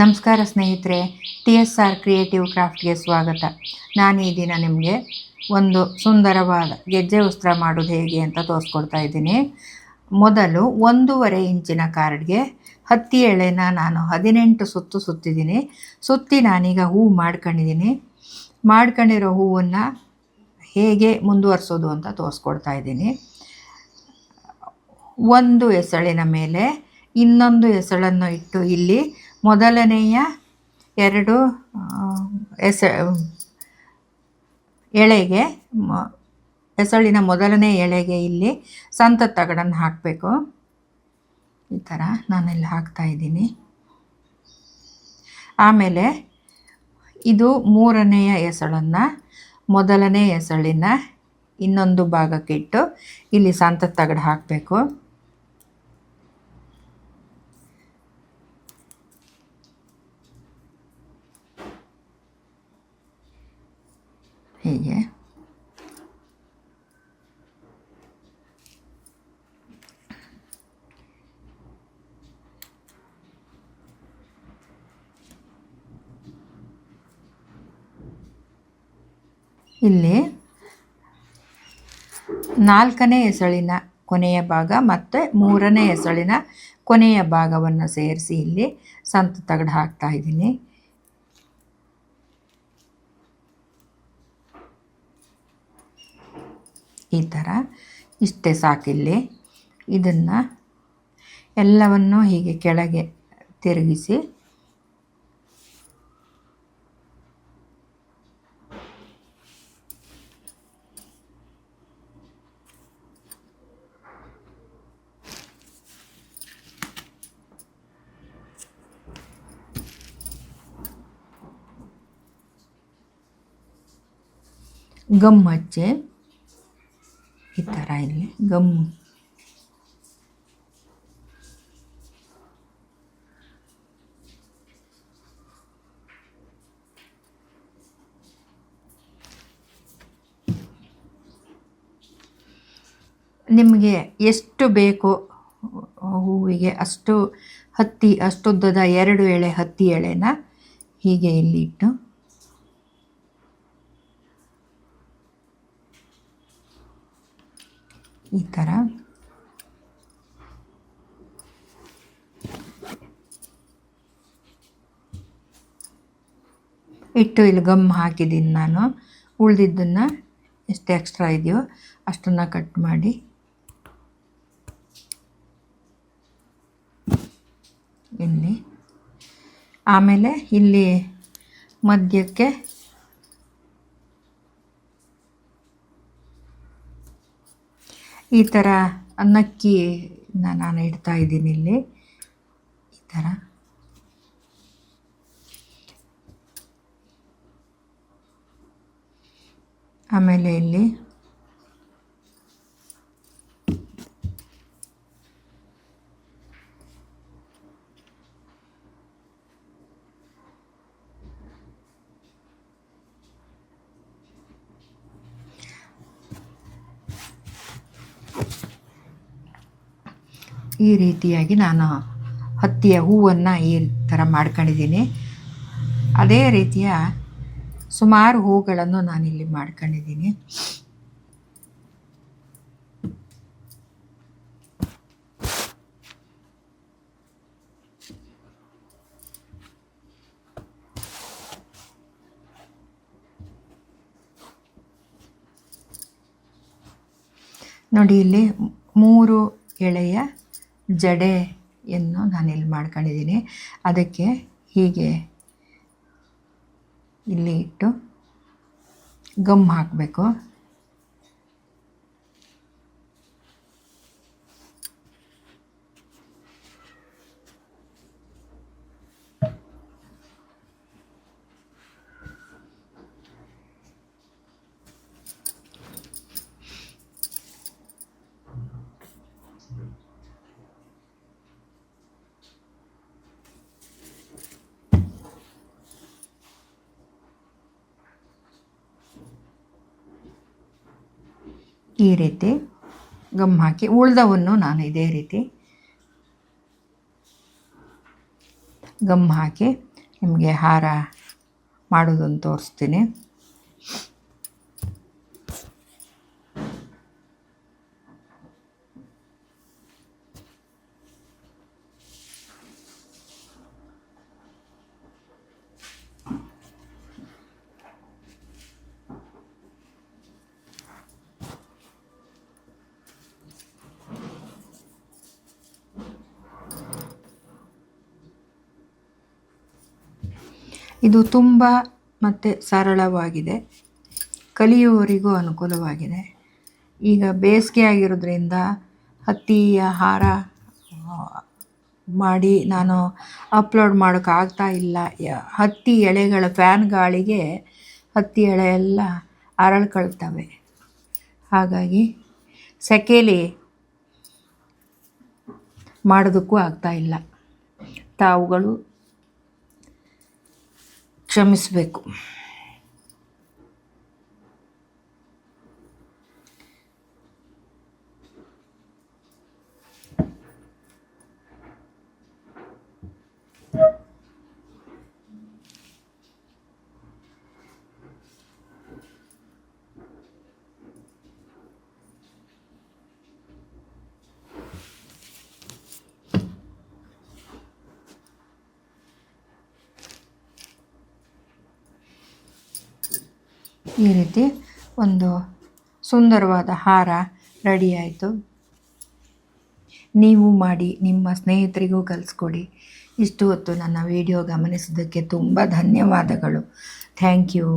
ನಮಸ್ಕಾರ ಸ್ನೇಹಿತರೆ, TSR creative ಕ್ರಾಫ್ಟ್ಗೆ ಸ್ವಾಗತ. ನಾನು ಈ ದಿನ ನಿಮಗೆ ಒಂದು ಸುಂದರವಾದ ಗೆಜ್ಜೆ ವಸ್ತ್ರ ಮಾಡೋದು ಹೇಗೆ ಅಂತ ತೋರಿಸ್ಕೊಡ್ತಾ ಇದ್ದೀನಿ. ಮೊದಲು 1.5 ಇಂಚಿನ ಕಾರ್ಡ್ಗೆ ಹತ್ತಿ ಎಳೆನ ನಾನು 18 ಸುತ್ತು ಸುತ್ತಿದ್ದೀನಿ. ಸುತ್ತಿ ನಾನೀಗ ಹೂವು ಮಾಡ್ಕೊಂಡಿರೋ ಹೂವನ್ನು ಹೇಗೆ ಮುಂದುವರಿಸೋದು ಅಂತ ತೋರಿಸ್ಕೊಡ್ತಾ ಇದ್ದೀನಿ. ಒಂದು ಎಸಳಿನ ಮೇಲೆ ಇನ್ನೊಂದು ಎಸಳನ್ನು ಇಟ್ಟು ಇಲ್ಲಿ ಮೊದಲನೆಯ 2 ಎಳೆಗೆ ಎಸಳಿನ ಮೊದಲನೇ ಎಳೆಗೆ ಇಲ್ಲಿ ಸಂತ ತಗಡನ್ನು ಹಾಕಬೇಕು. ಈ ಥರ ನಾನಿಲ್ಲಿ ಹಾಕ್ತಾ ಇದ್ದೀನಿ. ಆಮೇಲೆ ಇದು 3ನೆಯ ಎಸಳನ್ನು ಮೊದಲನೇ ಎಸಳಿನ ಇನ್ನೊಂದು ಭಾಗಕ್ಕೆ ಇಟ್ಟು ಇಲ್ಲಿ ಸಂತ ತಗಡು ಹಾಕಬೇಕು. ಹೀಗೆ ಇಲ್ಲಿ 4ನೇ ಎಸಳಿನ ಕೊನೆಯ ಭಾಗ ಮತ್ತು 3ನೇ ಎಸಳಿನ ಕೊನೆಯ ಭಾಗವನ್ನು ಸೇರಿಸಿ ಇಲ್ಲಿ ಸಂತ ತಗಡು ಹಾಕ್ತಾ ಇದ್ದೀನಿ. ಈ ಥರ ಇಷ್ಟೇ ಸಾಕಿಲ್ಲಿ. ಇದನ್ನು ಎಲ್ಲವನ್ನು ಹೀಗೆ ಕೆಳಗೆ ತಿರುಗಿಸಿ ಗಮ್ ಹಚ್ಚಿ ಈ ಥರ ಇಲ್ಲಿ ಗಮ್ ನಿಮಗೆ ಎಷ್ಟು ಬೇಕೋ ಹೂವಿಗೆ ಅಷ್ಟು ಅಷ್ಟುದ್ದದ 2 ಎಳೆ ಹತ್ತಿ ಎಳೆನ ಹೀಗೆ ಇಲ್ಲಿ ಇಟ್ಟು ಈ ಥರ ಇಟ್ಟು ಇಲ್ಲಿ ಗಮ್ ಹಾಕಿದ್ದೀನಿ ನಾನು. ಉಳಿದಿದ್ದನ್ನು ಎಷ್ಟು ಎಕ್ಸ್ಟ್ರಾ ಇದೆಯೋ ಅಷ್ಟನ್ನು ಕಟ್ ಮಾಡಿ ಇಲ್ಲಿ, ಆಮೇಲೆ ಇಲ್ಲಿ ಮಧ್ಯಕ್ಕೆ ಈ ಥರ ನಕ್ಕಿನ ನಾನು ಇಡ್ತಾ ಇದ್ದೀನಿ ಇಲ್ಲಿ ಈ ಥರ. ಆಮೇಲೆ ಇಲ್ಲಿ ಈ ರೀತಿಯಾಗಿ ನಾನು ಹತ್ತಿಯ ಹೂವನ್ನು ಈ ಥರ ಮಾಡ್ಕೊಂಡಿದ್ದೀನಿ. ಅದೇ ರೀತಿಯ ಸುಮಾರು ಹೂಗಳನ್ನು ನಾನಿಲ್ಲಿ ಮಾಡ್ಕೊಂಡಿದ್ದೀನಿ. ನೋಡಿ, ಇಲ್ಲಿ 3 ಎಳೆಯ ಜಡೆಯನ್ನು ನಾನಿಲ್ಲಿ ಮಾಡ್ಕೊಂಡಿದ್ದೀನಿ. ಅದಕ್ಕೆ ಹೀಗೆ ಇಲ್ಲಿ ಇಟ್ಟು ಗಮ್ ಹಾಕಬೇಕು. ಈ ರೀತಿ ಗಮ್ ಹಾಕಿ ಉಳಿದವನ್ನು ನಾನು ಇದೇ ರೀತಿ ಗಮ್ ಹಾಕಿ ನಿಮಗೆ ಹಾರ ಮಾಡೋದನ್ನು ತೋರಿಸ್ತೀನಿ. ಇದು ತುಂಬ ಮತ್ತು ಸರಳವಾಗಿದೆ, ಕಲಿಯುವವರಿಗೂ ಅನುಕೂಲವಾಗಿದೆ. ಈಗ ಬೇಸಿಗೆ ಆಗಿರೋದ್ರಿಂದ ಹತ್ತಿಯ ಹಾರ ಮಾಡಿ ನಾನು ಅಪ್ಲೋಡ್ ಮಾಡೋಕ್ಕಾಗ್ತಾ ಇಲ್ಲ. ಹತ್ತಿ ಎಳೆಗಳ ಫ್ಯಾನ್ ಗಾಳಿಗೆ ಹತ್ತಿ ಎಳೆ ಎಲ್ಲ ಅರಳ್ಕೊಳ್ತವೆ. ಹಾಗಾಗಿ ಸೆಕೆಲಿ ಮಾಡೋದಕ್ಕೂ ಆಗ್ತಾಯಿಲ್ಲ. ತಾವುಗಳು ಕ್ಷಮಿಸಬೇಕು. ಈ ರೀತಿ ಒಂದು ಸುಂದರವಾದ ಹಾರ ರೆಡಿ ಆಯಿತು. ನೀವು ಮಾಡಿ ನಿಮ್ಮ ಸ್ನೇಹಿತರಿಗೂ ಕಲಿಸ್ಕೊಡಿ. ಇಷ್ಟು ಹೊತ್ತು ನನ್ನ ವಿಡಿಯೋ ಗಮನಿಸಿದ್ದಕ್ಕೆ ತುಂಬ ಧನ್ಯವಾದಗಳು. Thank you.